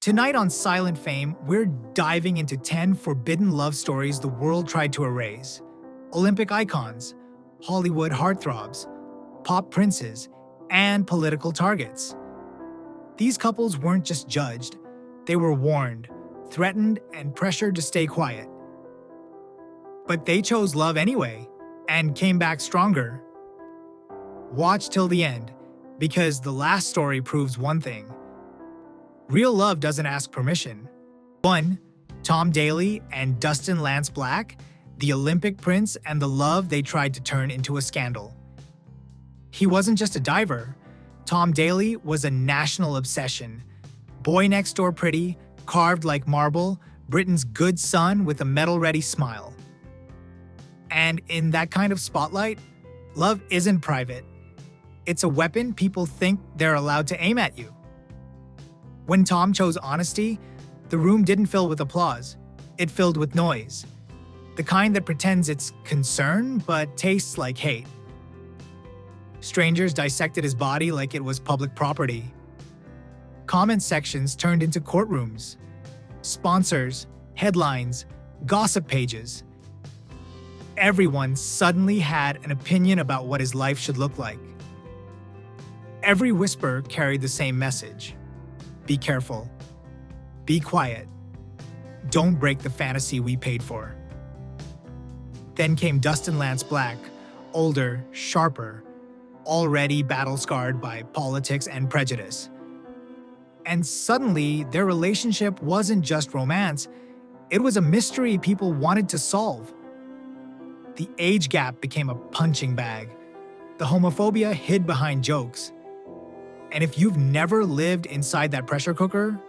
Tonight on Silent Fame, we're diving into 10 forbidden love stories the world tried to erase. Olympic icons, Hollywood heartthrobs, pop princes, and political targets. These couples weren't just judged, they were warned, threatened, and pressured to stay quiet. But they chose love anyway, and came back stronger. Watch till the end, because the last story proves one thing. Real love doesn't ask permission. 1. Tom Daley and Dustin Lance Black, the Olympic prince and the love they tried to turn into a scandal. He wasn't just a diver. Tom Daley was a national obsession. Boy next door pretty, carved like marble, Britain's good son with a medal-ready smile. And in that kind of spotlight, love isn't private. It's a weapon people think they're allowed to aim at you. When Tom chose honesty, the room didn't fill with applause. It filled with noise. The kind that pretends it's concern but tastes like hate. Strangers dissected his body like it was public property. Comment sections turned into courtrooms. Sponsors, headlines, gossip pages. Everyone suddenly had an opinion about what his life should look like. Every whisper carried the same message. Be careful. Be quiet. Don't break the fantasy we paid for. Then came Dustin Lance Black, older, sharper, already battle-scarred by politics and prejudice. And suddenly, their relationship wasn't just romance, it was a mystery people wanted to solve. The age gap became a punching bag. The homophobia hid behind jokes. And if you've never lived inside that pressure cooker,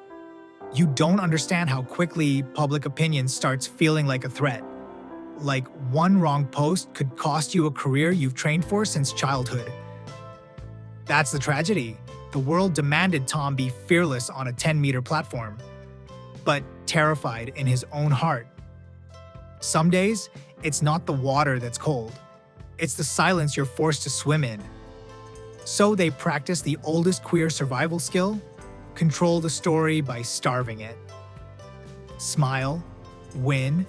you don't understand how quickly public opinion starts feeling like a threat. Like one wrong post could cost you a career you've trained for since childhood. That's the tragedy. The world demanded Tom be fearless on a 10-meter platform, but terrified in his own heart. Some days, it's not the water that's cold. It's the silence you're forced to swim in. So they practice the oldest queer survival skill, control the story by starving it. Smile, win,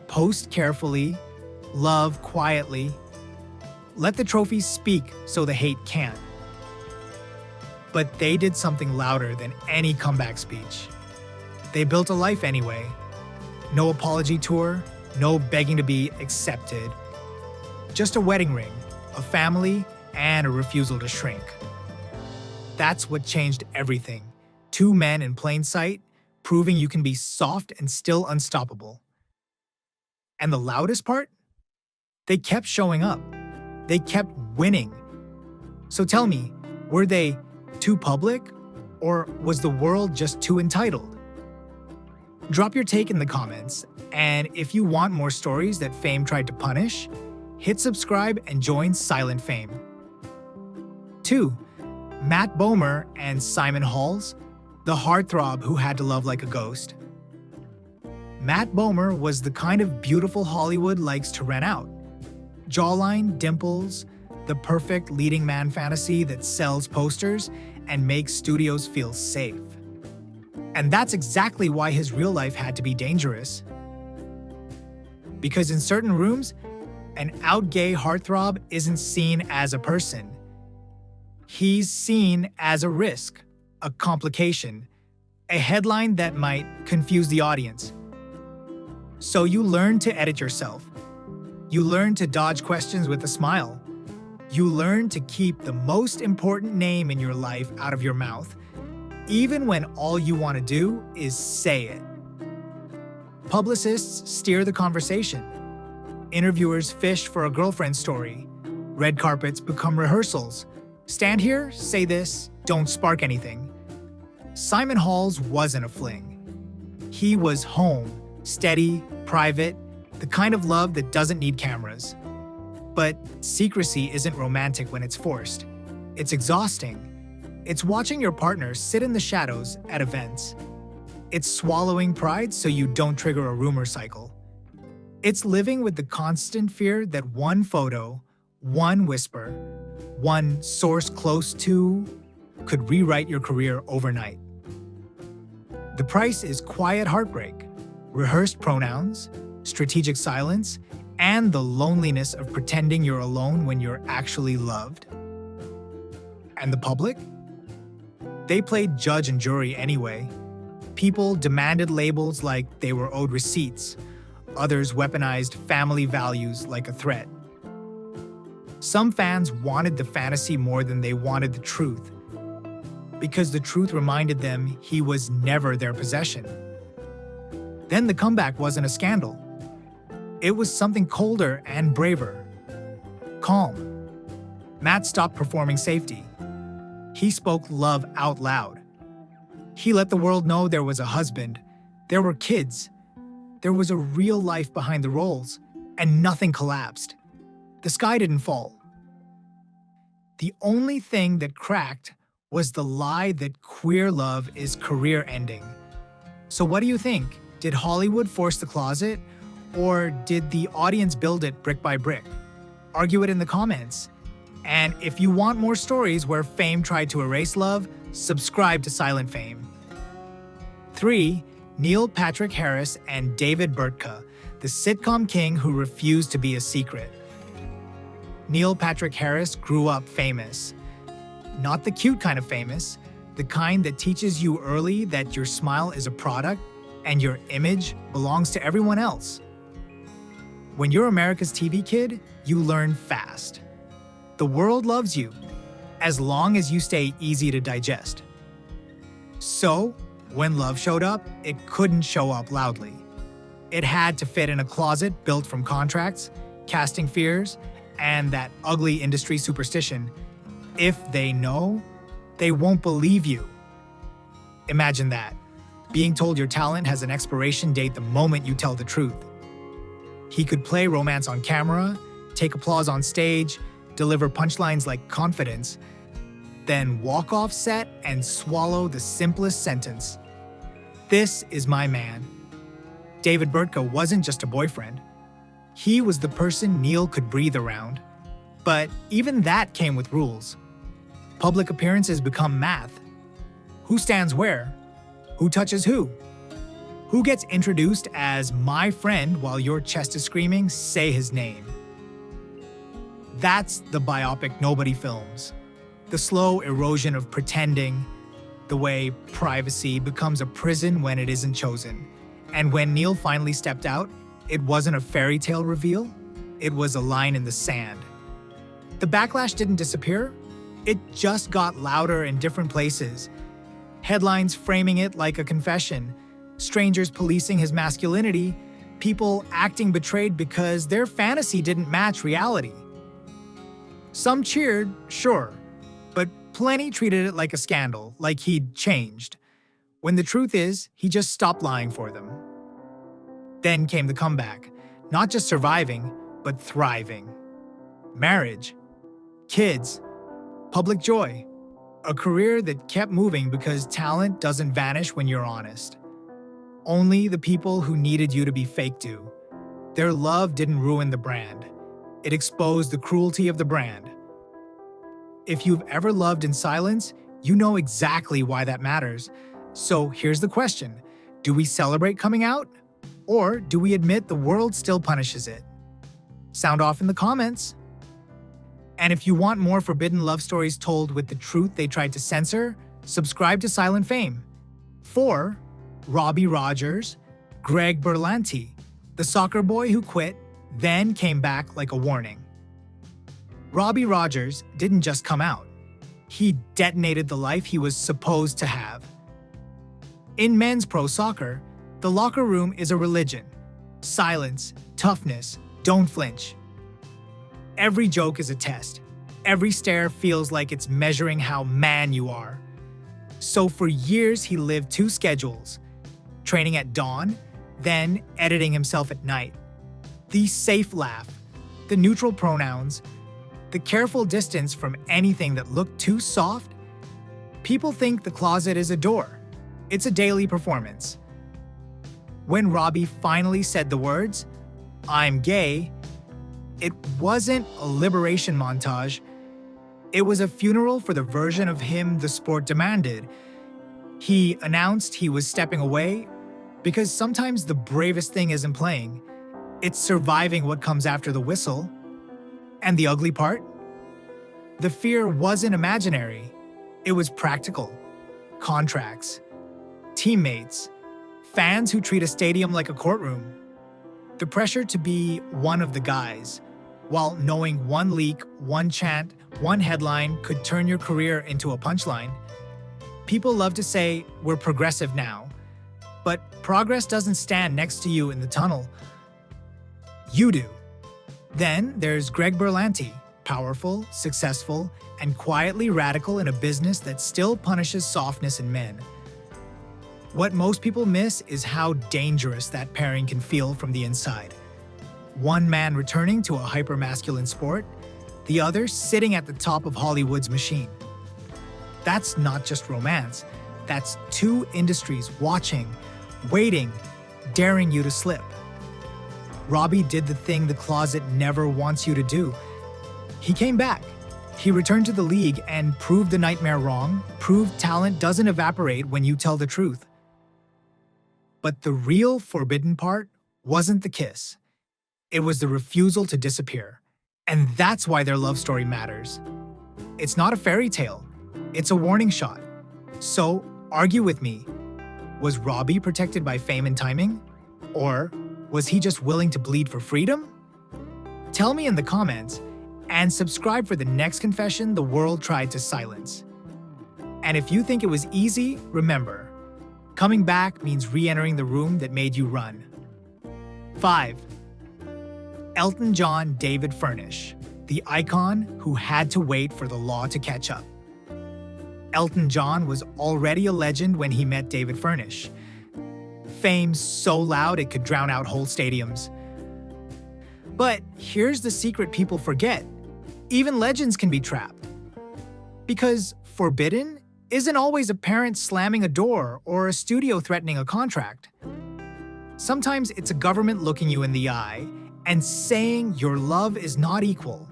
post carefully, love quietly. Let the trophies speak so the hate can't. But they did something louder than any comeback speech. They built a life anyway. No apology tour, no begging to be accepted. Just a wedding ring, a family, and a refusal to shrink. That's what changed everything. Two men in plain sight, proving you can be soft and still unstoppable. And the loudest part? They kept showing up. They kept winning. So tell me, were they too public? Or was the world just too entitled? Drop your take in the comments, and if you want more stories that fame tried to punish, hit subscribe and join Silent Fame. 2. Matt Bomer and Simon Halls, the heartthrob who had to love like a ghost. Matt Bomer was the kind of beautiful Hollywood likes to rent out. Jawline, dimples, the perfect leading man fantasy that sells posters and makes studios feel safe. And that's exactly why his real life had to be dangerous. Because in certain rooms, an out gay heartthrob isn't seen as a person. He's seen as a risk, a complication, a headline that might confuse the audience. So you learn to edit yourself. You learn to dodge questions with a smile. You learn to keep the most important name in your life out of your mouth, even when all you want to do is say it. Publicists steer the conversation. Interviewers fish for a girlfriend story. Red carpets become rehearsals. Stand here, say this, don't spark anything. Simon Halls wasn't a fling. He was home, steady, private, the kind of love that doesn't need cameras. But secrecy isn't romantic when it's forced. It's exhausting. It's watching your partner sit in the shadows at events. It's swallowing pride so you don't trigger a rumor cycle. It's living with the constant fear that one photo, one whisper, one source close to could rewrite your career overnight. The price is quiet heartbreak, rehearsed pronouns, strategic silence, and the loneliness of pretending you're alone when you're actually loved. And the public? They played judge and jury anyway. People demanded labels like they were owed receipts. Others weaponized family values like a threat. Some fans wanted the fantasy more than they wanted the truth, because the truth reminded them he was never their possession. Then the comeback wasn't a scandal. It was something colder and braver. Calm. Matt stopped performing safety. He spoke love out loud. He let the world know there was a husband, there were kids, there was a real life behind the roles, and nothing collapsed. The sky didn't fall. The only thing that cracked was the lie that queer love is career-ending. So what do you think? Did Hollywood force the closet, or did the audience build it brick by brick? Argue it in the comments. And if you want more stories where fame tried to erase love, subscribe to Silent Fame. 3. Neil Patrick Harris and David Burtka, the sitcom king who refused to be a secret. Neil Patrick Harris grew up famous. Not the cute kind of famous, the kind that teaches you early that your smile is a product and your image belongs to everyone else. When you're America's TV kid, you learn fast. The world loves you, as long as you stay easy to digest. So, when love showed up, it couldn't show up loudly. It had to fit in a closet built from contracts, casting fears, and that ugly industry superstition. If they know, they won't believe you. Imagine that, being told your talent has an expiration date the moment you tell the truth. He could play romance on camera, take applause on stage, deliver punchlines like confidence, then walk off set and swallow the simplest sentence. This is my man. David Burtka wasn't just a boyfriend. He was the person Neil could breathe around. But even that came with rules. Public appearances become math. Who stands where? Who touches who? Who gets introduced as my friend while your chest is screaming, say his name? That's the biopic nobody films. The slow erosion of pretending, the way privacy becomes a prison when it isn't chosen. And when Neil finally stepped out, it wasn't a fairy tale reveal, it was a line in the sand. The backlash didn't disappear, it just got louder in different places. Headlines framing it like a confession, strangers policing his masculinity, people acting betrayed because their fantasy didn't match reality. Some cheered, sure, but plenty treated it like a scandal, like he'd changed, when the truth is, he just stopped lying for them. Then came the comeback, not just surviving, but thriving. Marriage, kids, public joy, a career that kept moving because talent doesn't vanish when you're honest. Only the people who needed you to be fake do. Their love didn't ruin the brand. It exposed the cruelty of the brand. If you've ever loved in silence, you know exactly why that matters. So here's the question. Do we celebrate coming out? Or do we admit the world still punishes it? Sound off in the comments. And if you want more forbidden love stories told with the truth they tried to censor, subscribe to Silent Fame. 4. Robbie Rogers, Greg Berlanti, the soccer boy who quit, then came back like a warning. Robbie Rogers didn't just come out. He detonated the life he was supposed to have. In men's pro soccer, the locker room is a religion. Silence, toughness, don't flinch. Every joke is a test. Every stare feels like it's measuring how man you are. So for years he lived 2 schedules, training at dawn, then editing himself at night. The safe laugh, the neutral pronouns, the careful distance from anything that looked too soft. People think the closet is a door. It's a daily performance. When Robbie finally said the words, "I'm gay," it wasn't a liberation montage. It was a funeral for the version of him the sport demanded. He announced he was stepping away because sometimes the bravest thing isn't playing, it's surviving what comes after the whistle. And the ugly part? The fear wasn't imaginary, it was practical. Contracts, teammates, fans who treat a stadium like a courtroom. The pressure to be one of the guys, while knowing one leak, one chant, one headline could turn your career into a punchline. People love to say, we're progressive now, but progress doesn't stand next to you in the tunnel. You do. Then there's Greg Berlanti, powerful, successful, and quietly radical in a business that still punishes softness in men. What most people miss is how dangerous that pairing can feel from the inside. One man returning to a hyper-masculine sport, the other sitting at the top of Hollywood's machine. That's not just romance, that's two industries watching, waiting, daring you to slip. Robbie did the thing the closet never wants you to do. He came back. He returned to the league and proved the nightmare wrong, proved talent doesn't evaporate when you tell the truth. But the real forbidden part wasn't the kiss. It was the refusal to disappear. And that's why their love story matters. It's not a fairy tale. It's a warning shot. So, argue with me. Was Robbie protected by fame and timing? Or was he just willing to bleed for freedom? Tell me in the comments, and subscribe for the next confession the world tried to silence. And if you think it was easy, remember, coming back means re-entering the room that made you run. 5. Elton John David Furnish, the icon who had to wait for the law to catch up. Elton John was already a legend when he met David Furnish. Fame so loud it could drown out whole stadiums. But here's the secret people forget. Even legends can be trapped. Because forbidden isn't always a parent slamming a door or a studio threatening a contract. Sometimes it's a government looking you in the eye and saying your love is not equal.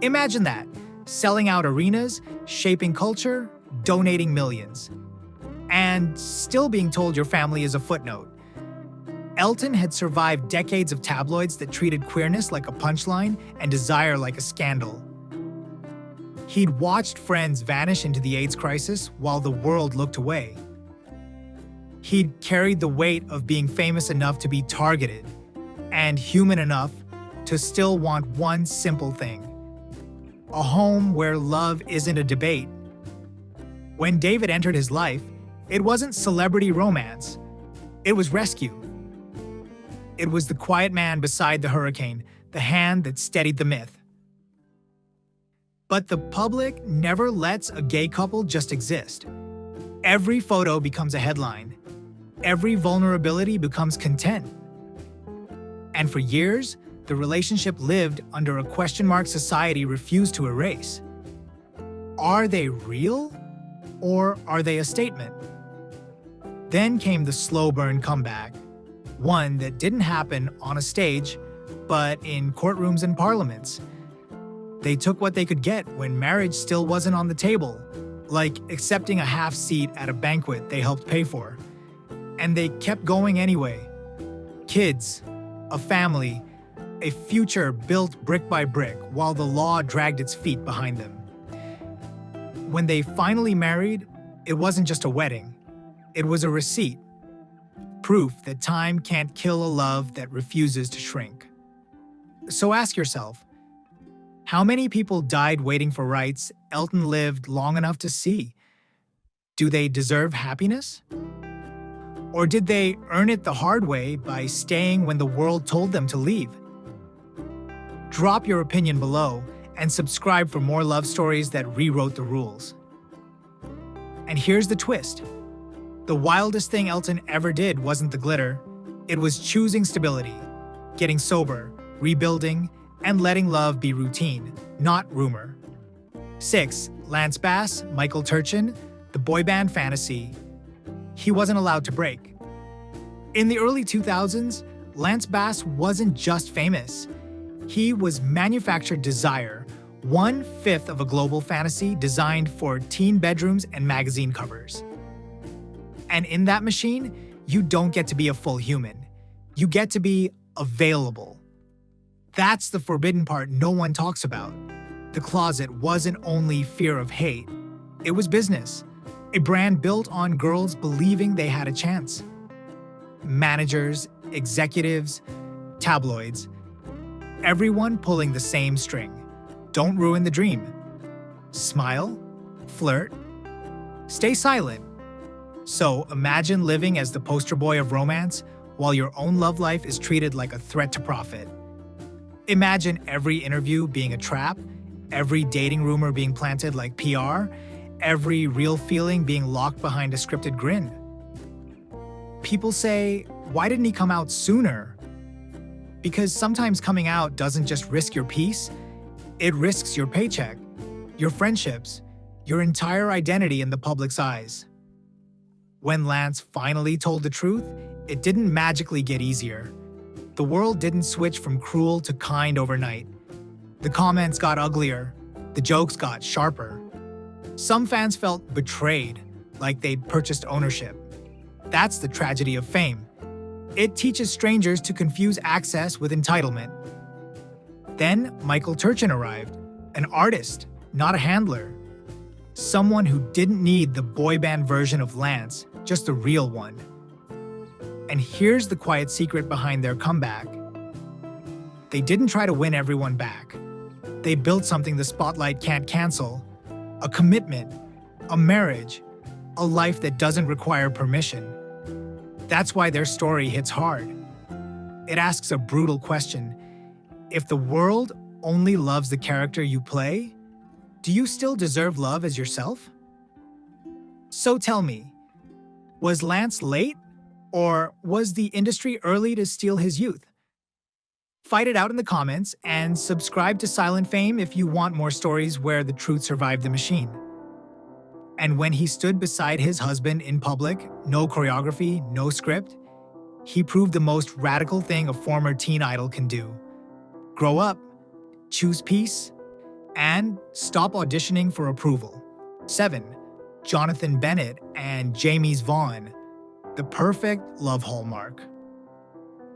Imagine that, selling out arenas, shaping culture, donating millions, and still being told your family is a footnote. Elton had survived decades of tabloids that treated queerness like a punchline and desire like a scandal. He'd watched friends vanish into the AIDS crisis while the world looked away. He'd carried the weight of being famous enough to be targeted and human enough to still want one simple thing: a home where love isn't a debate. When David entered his life, it wasn't celebrity romance, it was rescue. It was the quiet man beside the hurricane, the hand that steadied the myth. But the public never lets a gay couple just exist. Every photo becomes a headline. Every vulnerability becomes content. And for years, the relationship lived under a question mark society refused to erase. Are they real? Or are they a statement? Then came the slow burn comeback, one that didn't happen on a stage, but in courtrooms and parliaments. They took what they could get when marriage still wasn't on the table, like accepting a half seat at a banquet they helped pay for. And they kept going anyway. Kids, a family, a future built brick by brick while the law dragged its feet behind them. When they finally married, it wasn't just a wedding. It was a receipt. Proof that time can't kill a love that refuses to shrink. So ask yourself, how many people died waiting for rights Elton lived long enough to see? Do they deserve happiness? Or did they earn it the hard way by staying when the world told them to leave? Drop your opinion below and subscribe for more love stories that rewrote the rules. And here's the twist. The wildest thing Elton ever did wasn't the glitter. It was choosing stability, getting sober, rebuilding, and letting love be routine, not rumor. 6. Lance Bass, Michael Turchin, the boy band fantasy. He wasn't allowed to break. In the early 2000s, Lance Bass wasn't just famous. He was manufactured desire, 1/5 of a global fantasy designed for teen bedrooms and magazine covers. And in that machine, you don't get to be a full human. You get to be available. That's the forbidden part no one talks about. The closet wasn't only fear of hate. It was business. A brand built on girls believing they had a chance. Managers, executives, tabloids, everyone pulling the same string. Don't ruin the dream. Smile, flirt, stay silent. So imagine living as the poster boy of romance while your own love life is treated like a threat to profit. Imagine every interview being a trap, every dating rumor being planted like PR, every real feeling being locked behind a scripted grin. People say, why didn't he come out sooner? Because sometimes coming out doesn't just risk your peace, it risks your paycheck, your friendships, your entire identity in the public's eyes. When Lance finally told the truth, it didn't magically get easier. The world didn't switch from cruel to kind overnight. The comments got uglier, the jokes got sharper. Some fans felt betrayed, like they'd purchased ownership. That's the tragedy of fame. It teaches strangers to confuse access with entitlement. Then Michael Turchin arrived, an artist, not a handler. Someone who didn't need the boy band version of Lance, just the real one. And here's the quiet secret behind their comeback. They didn't try to win everyone back. They built something the spotlight can't cancel. A commitment, a marriage, a life that doesn't require permission. That's why their story hits hard. It asks a brutal question. If the world only loves the character you play, do you still deserve love as yourself? So tell me, was Lance late? Or was the industry early to steal his youth? Fight it out in the comments and subscribe to Silent Fame if you want more stories where the truth survived the machine. And when he stood beside his husband in public, no choreography, no script, he proved the most radical thing a former teen idol can do. Grow up, choose peace, and stop auditioning for approval. 7. Jonathan Bennett and Jaymes Vaughan. The perfect love hallmark.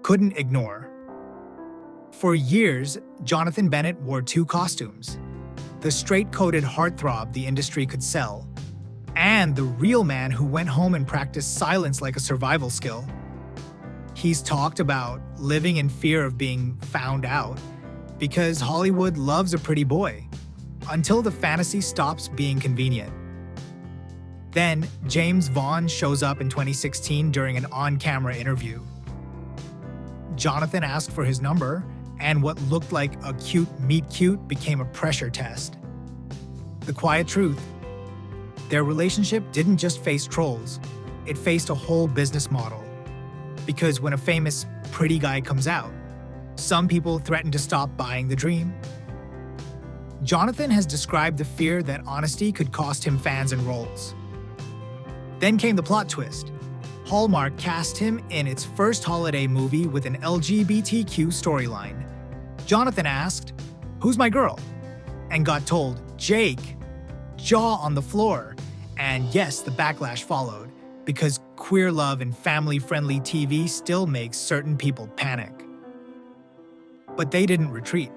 Couldn't ignore. For years, Jonathan Bennett wore two costumes. The straight-coated heartthrob the industry could sell, and the real man who went home and practiced silence like a survival skill. He's talked about living in fear of being found out because Hollywood loves a pretty boy, until the fantasy stops being convenient. Then, Jaymes Vaughn shows up in 2016 during an on-camera interview. Jonathan asked for his number, and what looked like a cute meet cute became a pressure test. The quiet truth: their relationship didn't just face trolls, it faced a whole business model. Because when a famous pretty guy comes out, some people threaten to stop buying the dream. Jonathan has described the fear that honesty could cost him fans and roles. Then came the plot twist. Hallmark cast him in its first holiday movie with an LGBTQ storyline. Jonathan asked, "Who's my girl?" and got told, "Jake." Jaw on the floor. And yes, the backlash followed, because queer love and family-friendly TV still makes certain people panic. But they didn't retreat.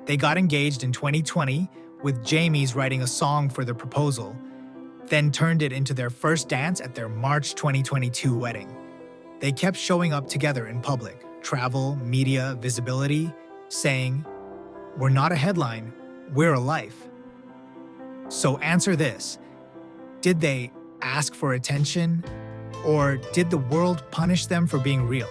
They got engaged in 2020, with Jaymes writing a song for the proposal, then turned it into their first dance at their March 2022 wedding. They kept showing up together in public, travel, media, visibility, saying, "We're not a headline, we're a life." So answer this: did they ask for attention, or did the world punish them for being real?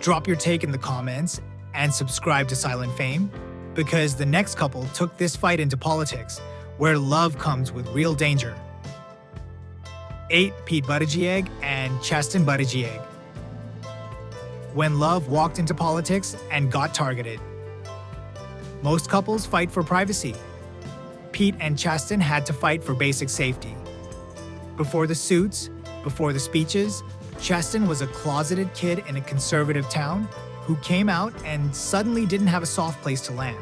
Drop your take in the comments and subscribe to Silent Fame, because the next couple took this fight into politics, where love comes with real danger. 8. Pete Buttigieg and Chasten Buttigieg. When love walked into politics and got targeted. Most couples fight for privacy. Pete and Chasten had to fight for basic safety. Before the suits, before the speeches, Chasten was a closeted kid in a conservative town who came out and suddenly didn't have a soft place to land.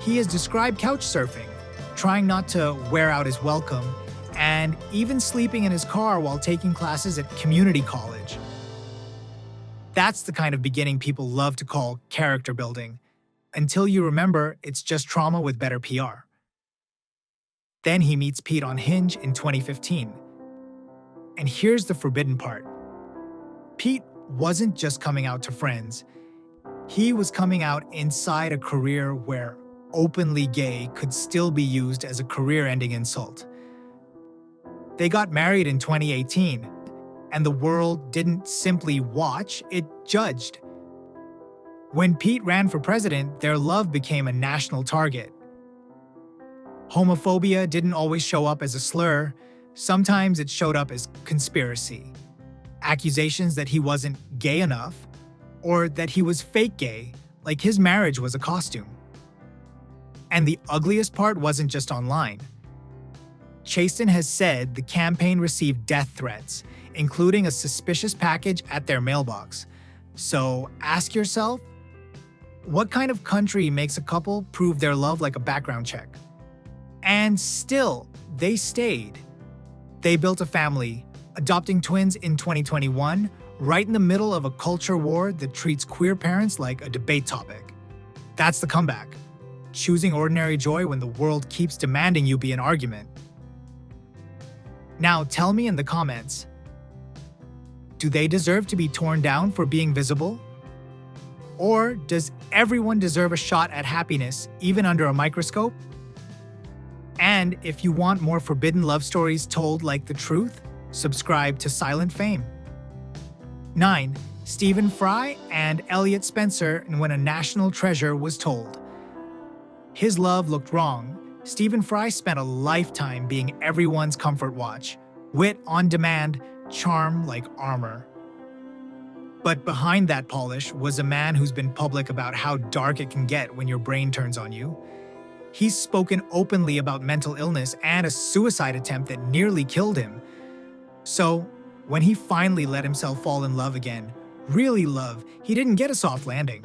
He has described couch surfing, trying not to wear out his welcome, and even sleeping in his car while taking classes at community college. That's the kind of beginning people love to call character building, until you remember it's just trauma with better PR. Then he meets Pete on Hinge in 2015. And here's the forbidden part. Pete wasn't just coming out to friends. He was coming out inside a career where openly gay could still be used as a career-ending insult. They got married in 2018, and the world didn't simply watch, it judged. When Pete ran for president, their love became a national target. Homophobia didn't always show up as a slur. Sometimes it showed up as conspiracy. Accusations that he wasn't gay enough, or that he was fake gay, like his marriage was a costume. And the ugliest part wasn't just online. Chasten has said the campaign received death threats, including a suspicious package at their mailbox. So ask yourself, what kind of country makes a couple prove their love like a background check? And still, they stayed. They built a family, adopting twins in 2021, right in the middle of a culture war that treats queer parents like a debate topic. That's the comeback. Choosing ordinary joy when the world keeps demanding you be an argument. Now tell me in the comments, do they deserve to be torn down for being visible? Or does everyone deserve a shot at happiness, even under a microscope? And if you want more forbidden love stories told like the truth, subscribe to Silent Fame. 9. Stephen Fry and Elliott Spencer when a national treasure was told. His love looked wrong. Stephen Fry spent a lifetime being everyone's comfort watch, wit on demand, charm like armor. But behind that polish was a man who's been public about how dark it can get when your brain turns on you. He's spoken openly about mental illness and a suicide attempt that nearly killed him. So, when he finally let himself fall in love again, really love, he didn't get a soft landing.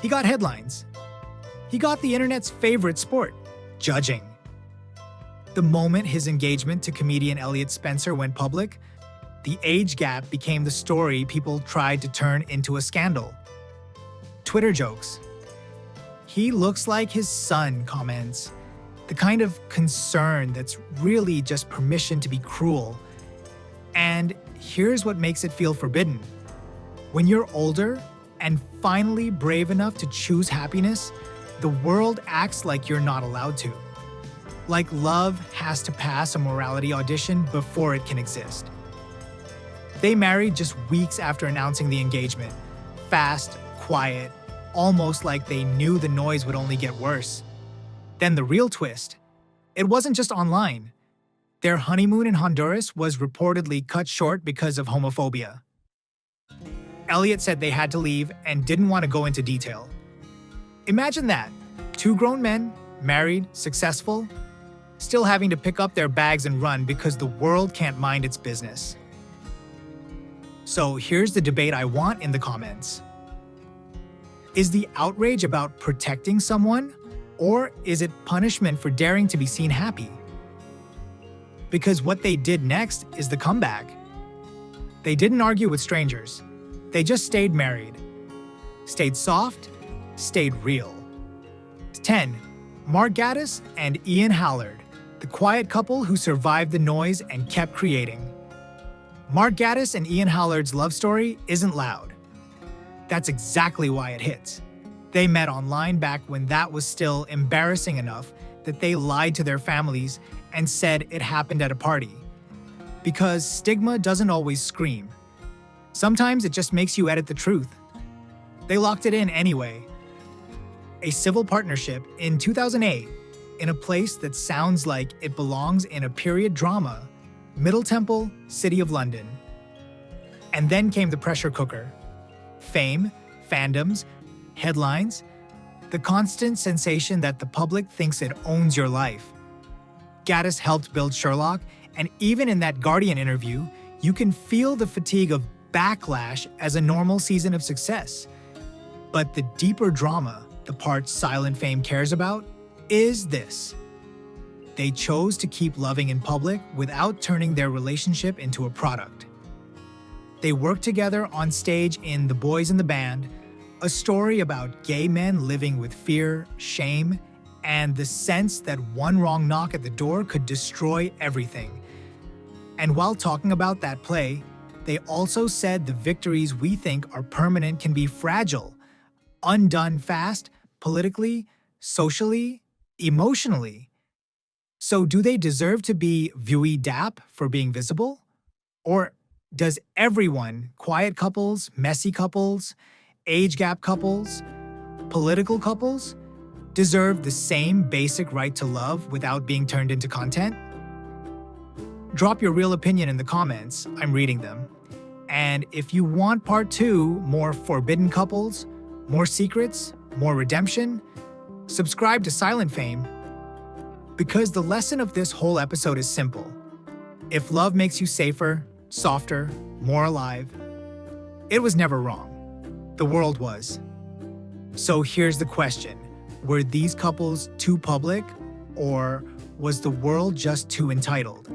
He got headlines. He got the internet's favorite sport, judging. The moment his engagement to comedian Elliott Spencer went public, the age gap became the story people tried to turn into a scandal. Twitter jokes. He looks like his son comments. The kind of concern that's really just permission to be cruel. And here's what makes it feel forbidden. When you're older and finally brave enough to choose happiness, the world acts like you're not allowed to. Like love has to pass a morality audition before it can exist. They married just weeks after announcing the engagement. Fast, quiet, almost like they knew the noise would only get worse. Then the real twist. It wasn't just online. Their honeymoon in Honduras was reportedly cut short because of homophobia. Elliott said they had to leave and didn't want to go into detail. Imagine that. 2 grown men, married, successful, still having to pick up their bags and run because the world can't mind its business. So here's the debate I want in the comments. Is the outrage about protecting someone, or is it punishment for daring to be seen happy? Because what they did next is the comeback. They didn't argue with strangers. They just stayed married. Stayed soft, stayed real. 10. Mark Gatiss and Ian Hallard, the quiet couple who survived the noise and kept creating. Mark Gatiss and Ian Hallard's love story isn't loud. That's exactly why it hits. They met online back when that was still embarrassing enough that they lied to their families and said it happened at a party. Because stigma doesn't always scream. Sometimes it just makes you edit the truth. They locked it in anyway. A civil partnership in 2008 in a place that sounds like it belongs in a period drama, Middle Temple, City of London. And then came the pressure cooker. Fame, fandoms, headlines, the constant sensation that the public thinks it owns your life. Gatiss helped build Sherlock, and even in that Guardian interview, you can feel the fatigue of backlash as a normal season of success. But the deeper drama, the part Silent Fame cares about, is this. They chose to keep loving in public without turning their relationship into a product. They worked together on stage in The Boys in the Band, a story about gay men living with fear, shame, and the sense that one wrong knock at the door could destroy everything. And while talking about that play, they also said the victories we think are permanent can be fragile, undone fast, politically, socially, emotionally. So do they deserve to be viewy dap for being visible? Or does everyone, quiet couples, messy couples, age gap couples, political couples, deserve the same basic right to love without being turned into content? Drop your real opinion in the comments, I'm reading them. And if you want part 2, more forbidden couples, more secrets, more redemption, subscribe to Silent Fame. Because the lesson of this whole episode is simple. If love makes you safer, softer, more alive, it was never wrong. The world was. So here's the question. Were these couples too public, or was the world just too entitled?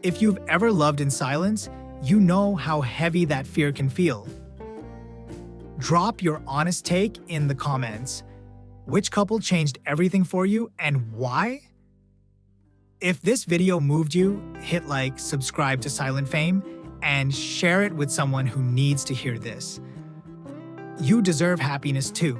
If you've ever loved in silence, you know how heavy that fear can feel. Drop your honest take in the comments. Which couple changed everything for you and why? If this video moved you, hit like, subscribe to Silent Fame, and share it with someone who needs to hear this. You deserve happiness too.